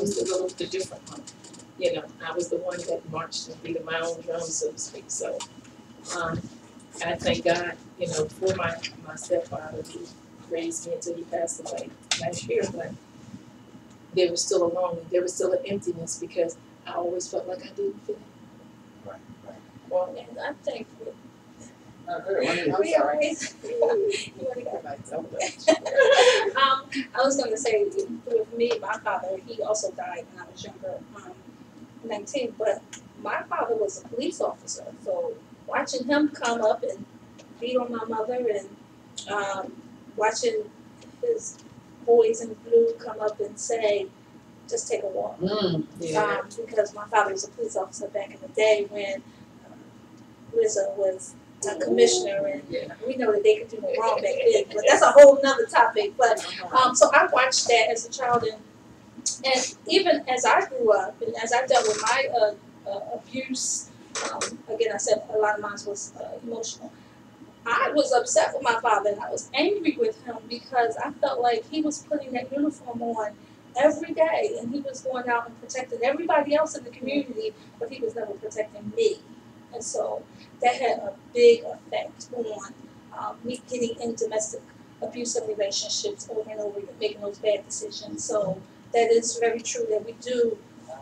was the different one. You know, I was the one that marched and beat my own drum, so to speak. So I thank God, you know, for my stepfather who raised me until he passed away last year. But there was still a longing, there was still an emptiness because I always felt like I didn't fit in. Right, right. Well, and I think We always. I was going to say, with me, my father, he also died when I was younger, 19. But my father was a police officer, so watching him come up and beat on my mother, and watching his boys in blue come up and say, "Just take a walk," because my father was a police officer back in the day when Rizzo was a commissioner, and we know that they could do no wrong back then, but that's a whole nother topic. But so I watched that as a child, and even as I grew up and as I dealt with my abuse, again I said a lot of mine was emotional. I was upset with my father and I was angry with him because I felt like he was putting that uniform on every day and he was going out and protecting everybody else in the community, but he was never protecting me. And so that had a big effect on me getting in domestic abusive relationships over and over again, making those bad decisions. So that is very true that we do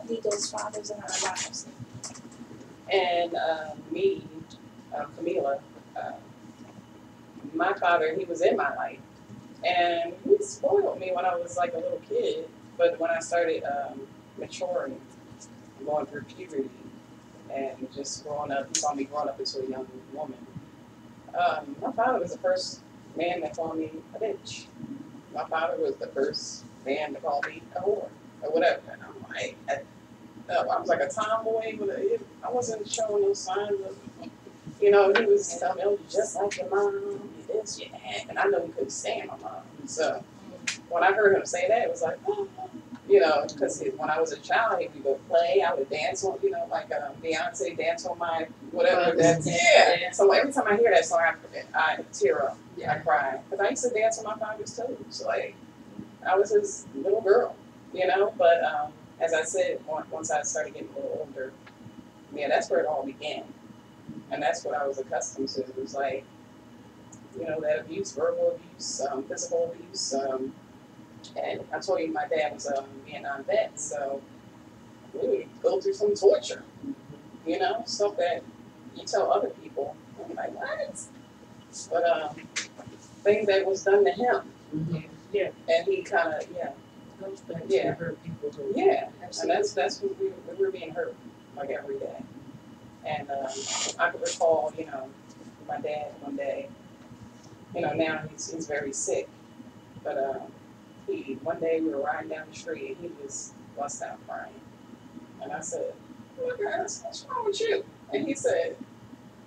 need those fathers in our lives. And me, Camila, my father, he was in my life. And he spoiled me when I was like a little kid. But when I started maturing, going through puberty, and just growing up, he saw me growing up into a young woman. My father was the first man that called me a bitch. My father was the first man to call me a whore or whatever. And I'm like, I was like a tomboy, but I wasn't showing no signs of, you know, he was telling me, "Oh, you're just like your mom, you this, you that," and I know he couldn't stand my mom. So when I heard him say that, it was like, oh. You know, because when I was a child, we would play, I would dance on, you know, like Beyonce, dance on my whatever. That's, yeah. So every time I hear that song, I tear up. I cry. Because I used to dance on my father's toes. Like, I was his little girl, you know. But as I said, once I started getting a little older, yeah, that's where it all began. And that's what I was accustomed to. It was like, you know, that abuse, verbal abuse, physical abuse. And I told you my dad was a Vietnam vet, so we would go through some torture, you know, stuff that you tell other people. I'm like, what? But things that was done to him. Mm-hmm. Yeah. And he kind of, yeah, hurt people. Yeah, and that's what we were being hurt like every day. And I could recall, you know, my dad one day, you know, now he's very sick, but one day we were riding down the street and he just bust out crying. And I said, "Oh my God, what's wrong with you?" And he said,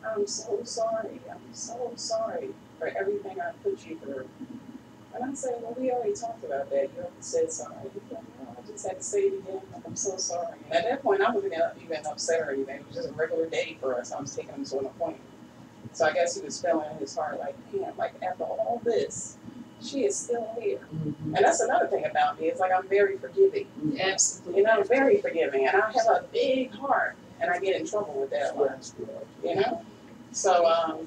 "I'm so sorry. I'm so sorry for everything I put you through." And I said, "Well, we already talked about that. You already said sorry." He said, "No, I just had to say it again. I'm so sorry." And at that point, I wasn't even upset or anything. It was just a regular day for us. I was taking him to an appointment. So I guess he was feeling in his heart like, "Man, like after all this, she is still here." Mm-hmm. And that's another thing about me. It's like I'm very forgiving. Absolutely. You know, very forgiving. And I have a big heart. And I get in trouble with that a lot. You know? So,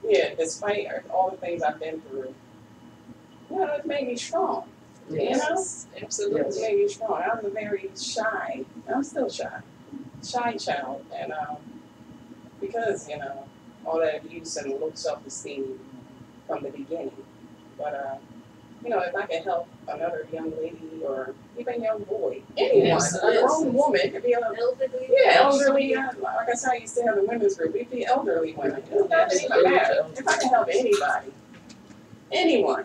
yeah, despite all the things I've been through, you know, it made me strong. Yes. You know? Absolutely. It made me strong. I was a very shy, and I'm still shy child. And because, you know, all that abuse and low self-esteem from the beginning. But, you know, if I can help another young lady or even young boy, anyone, a grown woman, it could be elderly. Yeah, elderly. Like I said, I used to have a women's group. It'd be elderly women. It doesn't even matter. If I can help anybody, anyone,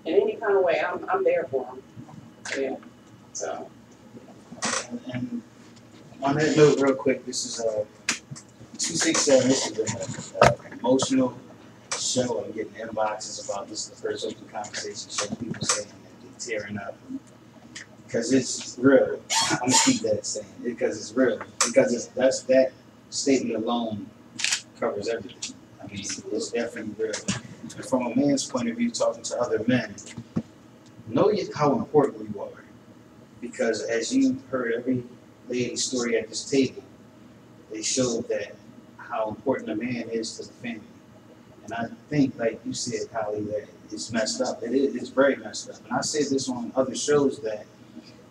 in any kind of way, I'm there for them. Yeah. So. And on that note, real quick, this is 267. This is an emotional show. I'm getting inboxes about this. Is the first open conversation show. People saying that they're tearing up because it's real. I'm gonna keep that saying because it's real. Because that statement alone covers everything. I mean, it's definitely real. And from a man's point of view, talking to other men, know how important you are. Because as you heard every lady's story at this table, they showed that how important a man is to the family. And I think, like you said, Holly, that it's messed up. It's very messed up. And I said this on other shows that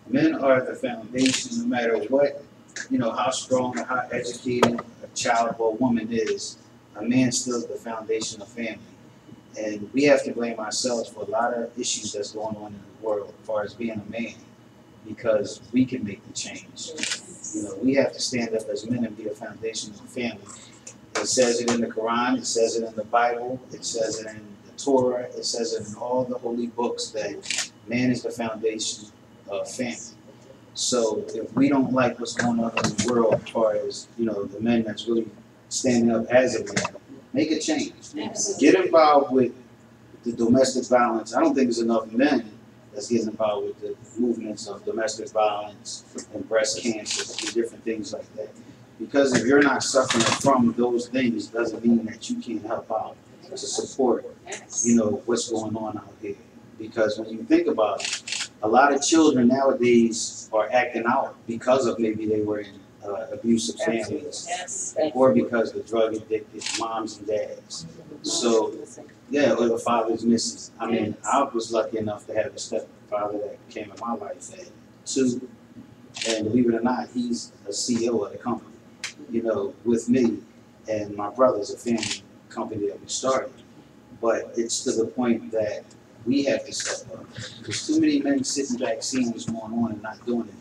men are the foundation no matter what, how strong or how educated a child or woman is, a man's still the foundation of family. And we have to blame ourselves for a lot of issues that's going on in the world as far as being a man, because we can make the change. We have to stand up as men and be a foundation of the family. It says it in the Quran, it says it in the Bible, it says it in the Torah, it says it in all the holy books that man is the foundation of family. So if we don't like what's going on in the world as far as, the men that's really standing up as a man, make a change. Get involved with the domestic violence. I don't think there's enough men that's getting involved with the movements of domestic violence and breast cancer and different things like that. Because if you're not suffering from those things, doesn't mean that you can't help out to support, what's going on out here. Because when you think about it, a lot of children nowadays are acting out because of maybe they were in abusive families, or because the drug addicted moms and dads. So, yeah, or the father's missing. I mean, I was lucky enough to have a stepfather that came in my life at 2, and believe it or not, he's a CEO of the company, with me, and my brother's a family company that we started. But it's to the point that we have to step up. There's too many men sitting back seeing what's going on and not doing it.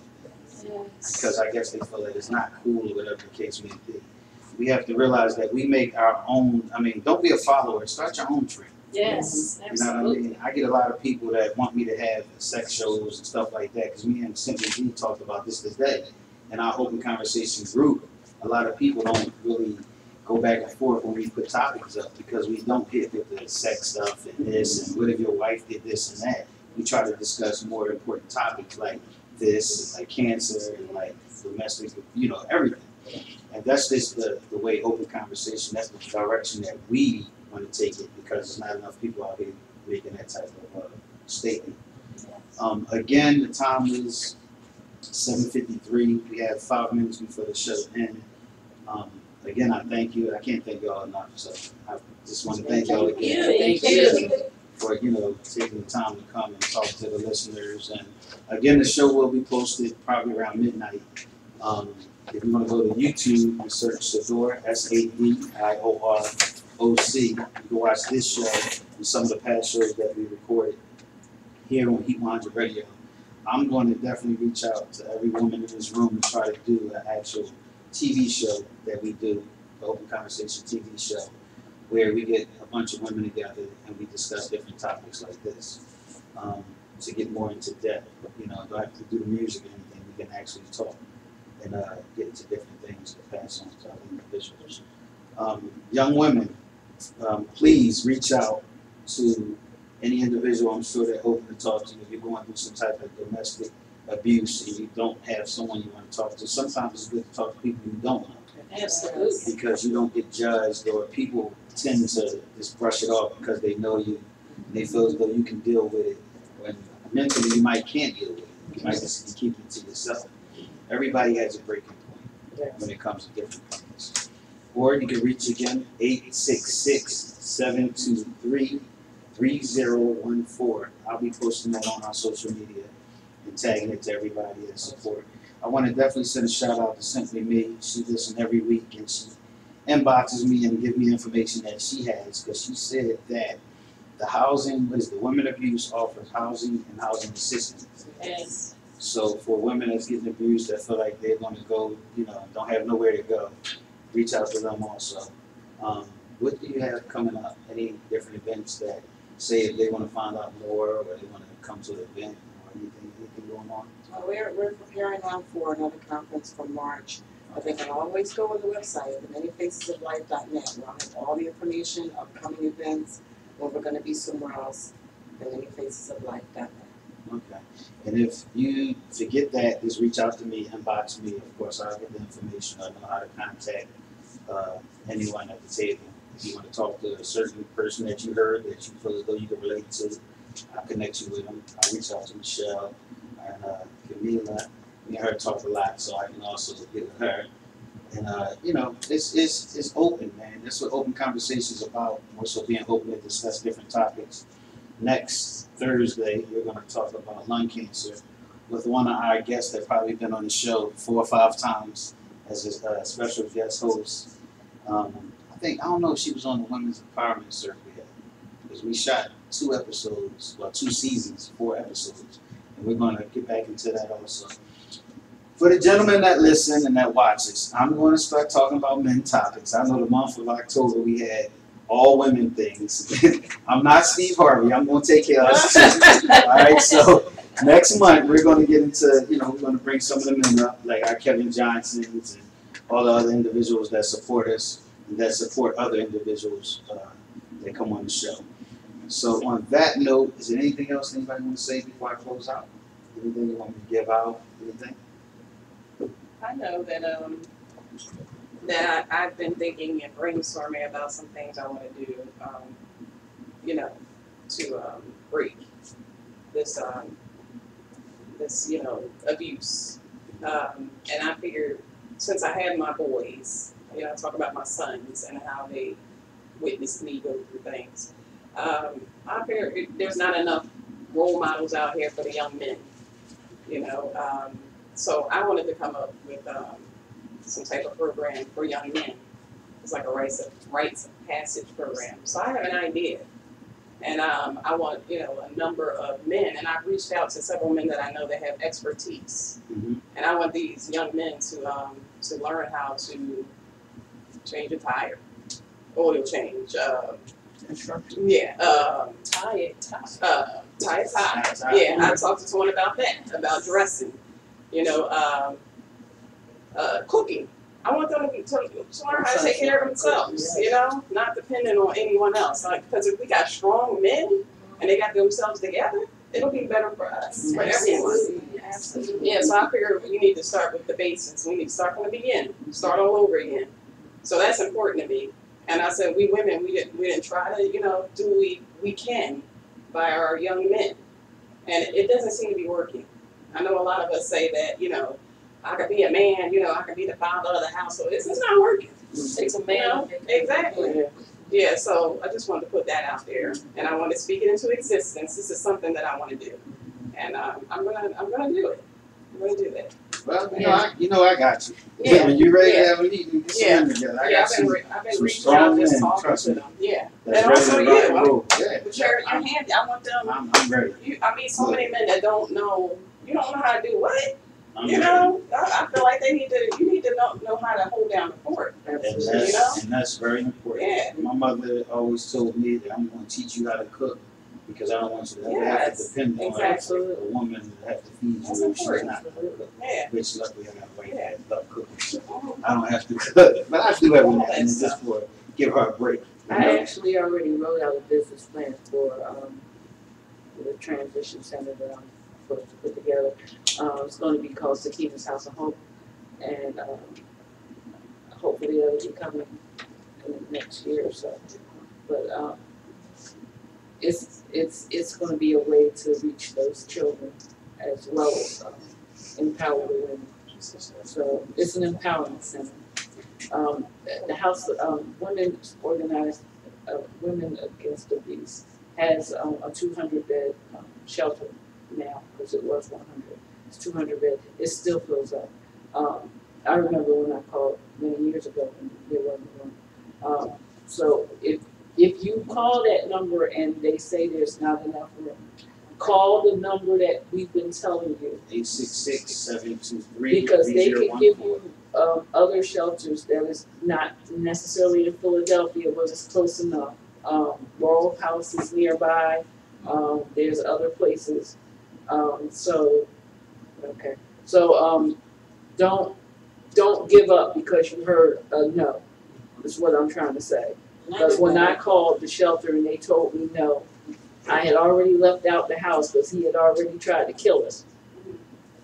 Because I guess they feel that it's not cool or whatever the case may be. We have to realize that we make our own, don't be a follower, start your own trend. Yes, You know what I mean? I get a lot of people that want me to have sex shows and stuff like that, because me and Simply G talked about this today. In our open conversation group, a lot of people don't really go back and forth when we put topics up, because we don't hit with the sex stuff and this and what if your wife did this and that. We try to discuss more important topics like this, like cancer and like domestic, everything. And that's just the way open conversation, that's the direction that we want to take it, because there's not enough people out here making that type of statement. Again, the time is 7:53. We have 5 minutes before the show ends. Again, I thank you. I can't thank y'all enough, so I just want to thank y'all again. Thank you. For taking the time to come and talk to the listeners. And again, the show will be posted probably around midnight. If you want to go to YouTube and search Sadior, SADIOROC, you can watch this show and some of the past shows that we recorded here on Heat 100 Radio. I'm going to definitely reach out to every woman in this room and try to do an actual TV show that we do, the Open Conversation TV show, where we get a bunch of women together and we discuss different topics like this, to get more into depth. Don't have to do the music or anything. We can actually talk and get into different things to pass on to other individuals. Young women, please reach out to any individual I'm sure they're open to talk to. If you're going through some type of domestic abuse and you don't have someone you want to talk to, sometimes it's good to talk to people you don't know. Absolutely. Because you don't get judged, or people tend to just brush it off because they know you and they feel as though you can deal with it, when mentally you might can't deal with it. You might just be keeping it to yourself. Everybody has a breaking point when it comes to different things. Or you can reach again, 866-723-3014. I'll be posting that on our social media and tagging it to everybody that support. I want to definitely send a shout out to Simply Me. She listens every week and she inboxes me and gives me information that she has, because she said that the women abuse offers housing and housing assistance. Yes. So for women that's getting abused that feel like they're going to go, don't have nowhere to go, reach out to them also. What do you have coming up? Any different events that say if they want to find out more or they want to come to an event or anything going on? We're preparing now for another conference for March, but they can always go on the website, theManyFacesOfLife.net. We'll have all the information, upcoming events, where we're going to be somewhere else, theManyFacesOfLife.net. Okay. And if you forget that, just reach out to me, inbox me. Of course, I'll get the information. I know how to contact anyone at the table. If you want to talk to a certain person that you heard that you feel as though you can relate to, I'll connect you with them. I'll reach out to Michelle. I and Camila. Me and her talk a lot, so I can also get with her. And you know, it's open, man. That's what open conversations about. More so being open to discuss different topics. Next Thursday, we're going to talk about lung cancer with one of our guests that probably been on the show 4 or 5 times as a special guest host. I don't know if she was on the Women's Empowerment Circle yet, because we shot 2 episodes, well, 2 seasons, 4 episodes, and we're going to get back into that also. For the gentlemen that listen and that watches, I'm going to start talking about men topics. I know the month of October we had all women things. I'm not Steve Harvey. I'm going to take care of us too. All right, so next month we're going to get into, we're going to bring some of the men up, like our Kevin Johnsons and all the other individuals that support us and that support other individuals that come on the show. So on that note, is there anything else anybody want to say before I close out? Anything you want me to give out? Anything? I know that I've been thinking and brainstorming about some things I want to do, to break this abuse. And I figured, since I had my boys, I talk about my sons and how they witnessed me go through things. I figured there's not enough role models out here for the young men, So I wanted to come up with some type of program for young men. It's like a rites of passage program. So I have an idea, and I want a number of men, and I've reached out to several men that I know that have expertise, and I want these young men to learn how to change a tire, oil change, tie a tie. Yeah, I talked to someone about that, about dressing. Cooking. I want them to learn how to take care of themselves, not dependent on anyone else. Because if we got strong men and they got themselves together, it'll be better for us, for everyone. Absolutely. Yeah, so I figure we need to start with the basics. We need to start from the beginning, start all over again. So that's important to me. And I said, we women, we didn't try to, do what we can by our young men. And it doesn't seem to be working. I know a lot of us say that, I could be a man, I could be the father of the household. It's not working. It's a man. Exactly. Yeah, so I just wanted to put that out there, and I want to speak it into existence. This is something that I want to do, and I'm gonna do it. I'm gonna do that. Well, I got you. Yeah, when you're ready to have a meeting, get some men together. I've been reaching out, just talking to them. Yeah, and also you. But your hand, I want them. I'm ready. I meet so many men that don't know. You don't know how to do what? I feel like you need to know how to hold down the fort. And that's very important. Yeah. My mother always told me that I'm going to teach you how to cook because I don't want you to ever have to depend on a woman to have to feed you if she's not going to cook. Yeah. Which luckily I got a wife that love cooking. I don't have to cook, but I do every now and then just for give her a break. I actually already wrote out a business plan for the transition center that I'm supposed to put together. It's going to be called Sakina's House of Hope, and hopefully it'll be coming in the next year or so. But it's going to be a way to reach those children as well as empower the women. So it's an empowerment center. The House Women Organized Women Against Abuse has a 200-bed shelter now, because it was 100. It's 200 beds. It still fills up. I remember when I called many years ago when there wasn't one. So if you call that number and they say there's not enough room, call the number that we've been telling you. 866-723-3014. Because they can give you other shelters that is not necessarily in Philadelphia, but it's close enough. Laurel House is nearby. There's other places. So don't give up because you heard a no, is what I'm trying to say. Because when I called the shelter and they told me no, I had already left out the house because he had already tried to kill us.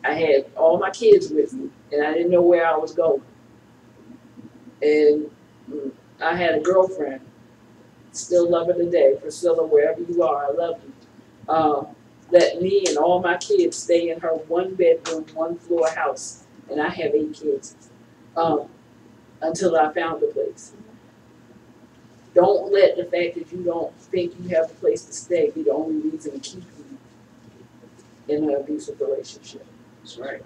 I had all my kids with me and I didn't know where I was going. And I had a girlfriend, still love her today, Priscilla, wherever you are, I love you. let me and all my kids stay in her 1-bedroom, 1-floor house, and I have 8 kids, until I found a place. Don't let the fact that you don't think you have a place to stay be the only reason to keep you in an abusive relationship. That's right.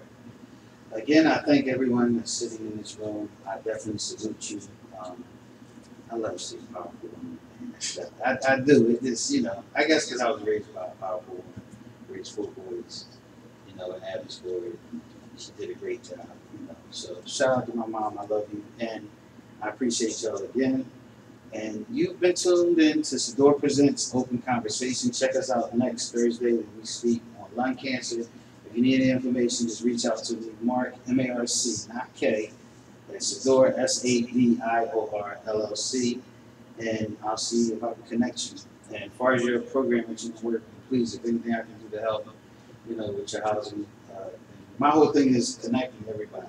Again, I thank everyone that's sitting in this room. I definitely salute you. I love seeing powerful women. I do. It just, you know, I guess because I was raised by a powerful woman, raised 4 boys, you know, in Abbotsford. She did a great job, you know. So shout out to my mom. I love you, and I appreciate y'all again. And you've been tuned in to Sadior Presents Open Conversation. Check us out next Thursday when we speak on lung cancer. If you need any information, just reach out to me, Mark, M-A-R-C, not K. That's Sadior, S-A-D-I-O-R LLC. And I'll see if I can connect you. And as far as your program that you're working, please, if anything I can do to help, you know, with your housing. My whole thing is connecting everybody.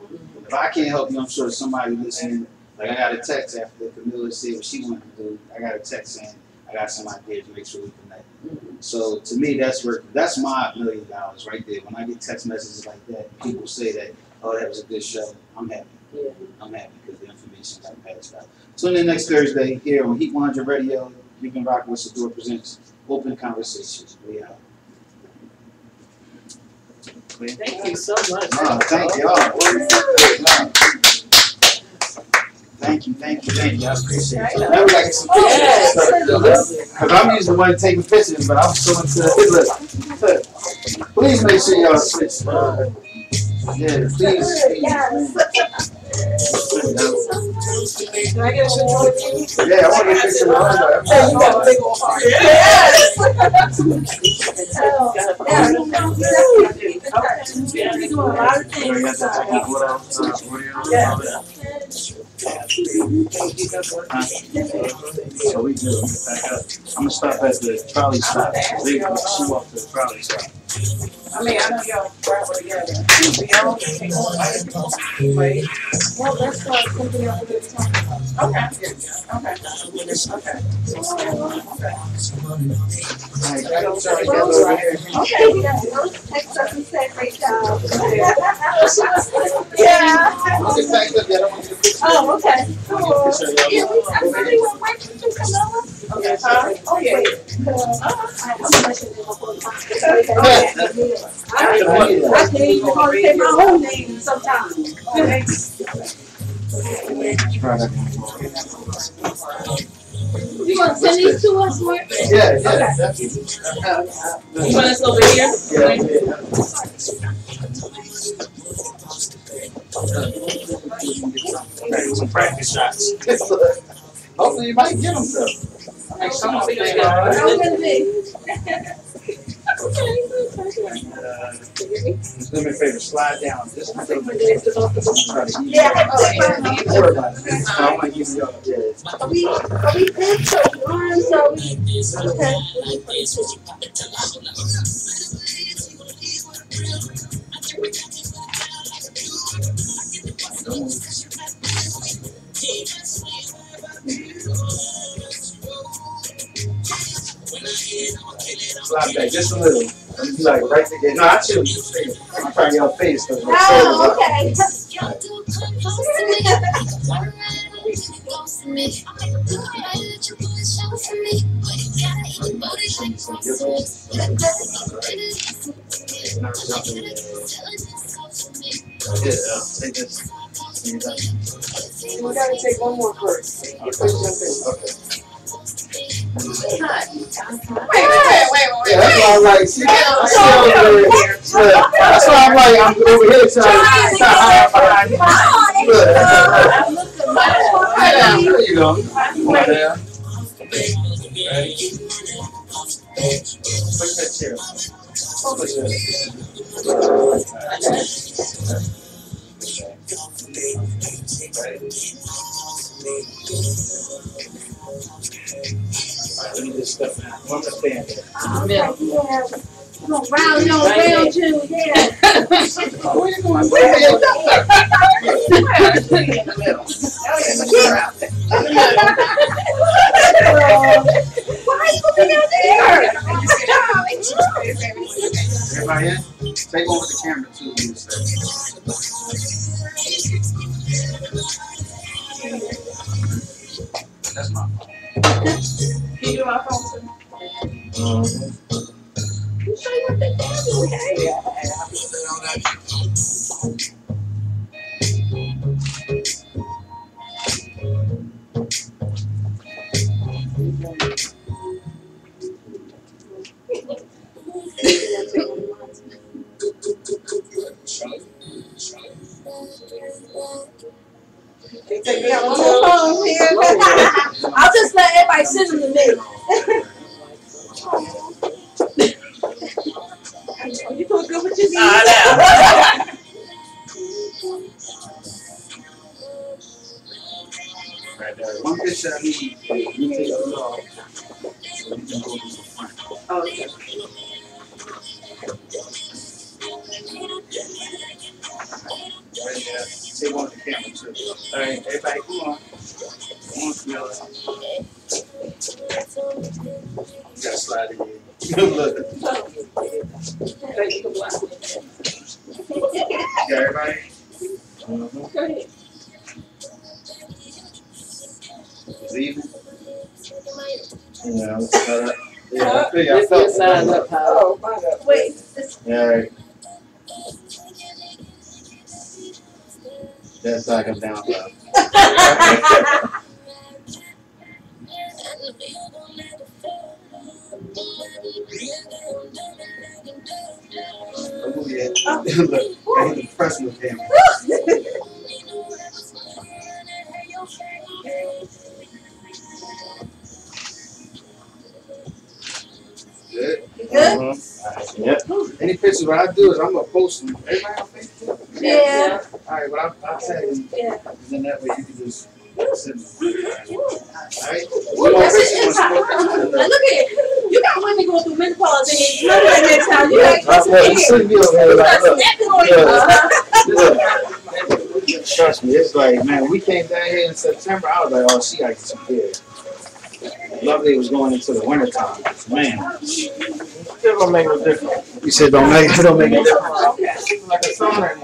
If I can't help you, I'm sure somebody listening. Like I got a text after Camilla said what she wanted to do. I got a text saying I got some ideas to make sure we connect. So to me, that's my $1 million right there. When I get text messages like that, people say that, oh, that was a good show. I'm happy. Yeah. I'm happy because the information got passed out. Tune in next Thursday here on Heat 100 Radio. You've been rocking with Sadior Presents Open Conversations. We out. Thank you so much. Thank y'all. Thank you. I appreciate it. Now we gotta get some pictures. Because I'm usually the one taking pictures, but I'm so into it. Look, please make sure y'all switch. Yeah, please. Can I get a picture with you? Yeah, I want to get a picture of her. You got a big old heart. Yes! You're doing a lot of things. So we do. I'm gonna stop at the trolley stop. She walked to the trolley stop. I mean, I know y'all travel together. We all take on right? Well, let's start something else at a time. Okay. Okay, text us and say great job. Yeah. Oh, okay. Cool. Yeah, I really want my picture to come over. Okay. Oh, yeah. I can't even hardly say my own name sometimes. You want to send these to us, Mark? Yeah. You want us over here? Some practice shots. Hopefully you might get them though. Like, come on, we I'm gonna be. Just do me a favor, slide down just a little bit. Yeah. Don't worry about it. I want to give you all. Are we good? So arms, are we? Slide back just a little. Be like right there. No, I chill. I'm trying to get off face because Oh, okay. Take this. We gotta take one more first. You can jump in. Okay. Wait. Yeah, that's why I'm like, see, that's why I'm like, I'm over here trying to hide behind you. There you go. Come on down. Push that chair. Push let me just step down. One more stand there. Yeah. Round you, yeah. Where you going? Why are you looking out there? Everybody in? Take over the camera too. You say. That's my phone. Can you do my phone too? You sure you want that down? Okay. Yeah. Take me out I'm on on home here. I'll just let everybody send them to me. You doing good with your knees? I Right there. One picture I need. You take those off. So we can go to the front. Oh, okay. Right there. Take one of the camera too. All right, everybody, come on. Come on, smell it. You gotta slide it in. Look. Yeah, everybody. Go ahead. Leaving. Yeah, Yeah, I Lift felt your it. side up high. Oh, my God. Wait. This, all right. That's like I'm down low. Oh, yeah. Look, got hit the personal camera. Good. you good? Yep. Any pictures, what I do is I'm gonna post them. Everybody on Facebook? Yeah. All right, well, I'll tag you. Yeah. And then that way you can just send them. All right? Ooh, that shit is hot. Now look here. You got women going through menopause and you know that next time. You gotta get some hair. You got some acting on you. Trust me, it's like, man, we came down here in September. I was like, oh, she got some kids. Lovely was going into the winter time. Man, it don't make no difference. You said don't make a difference. Like a summer.